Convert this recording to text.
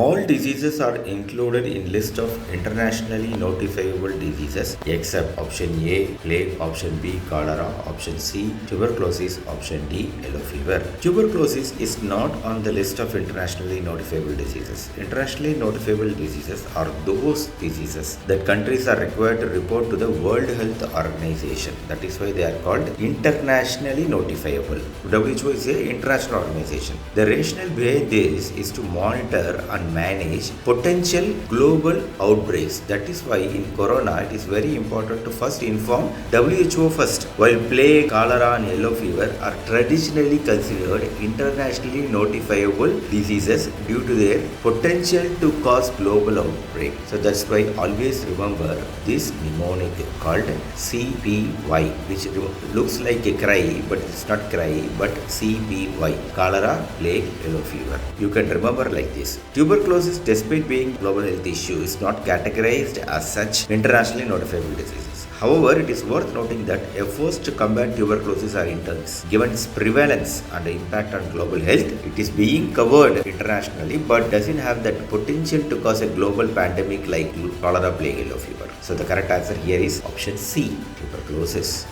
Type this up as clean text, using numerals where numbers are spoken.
All diseases are included in list of internationally notifiable diseases except option A, plague, option B, cholera, option C, tuberculosis, option D, yellow fever. Tuberculosis is not on the list of internationally notifiable diseases. Internationally notifiable diseases are those diseases that countries are required to report to the World Health Organization. That is why they are called internationally notifiable. WHO is an international organization. The rationale behind this is to monitor and manage potential global outbreaks. That is why in corona it is very important to first inform WHO first. While plague, cholera and yellow fever are traditionally considered internationally notifiable diseases due to their potential to cause global outbreak. So that's why always remember this mnemonic called CPY, which looks like a cry but it's not cry but CPY, cholera, plague, yellow fever. You can remember like this. Tuberculosis, despite being a global health issue, is not categorized as such internationally notifiable diseases. However, it is worth noting that efforts to combat tuberculosis are intense. Given its prevalence and the impact on global health, it is being covered internationally but doesn't have that potential to cause a global pandemic like cholera, plague, yellow fever. So the correct answer here is option C, tuberculosis.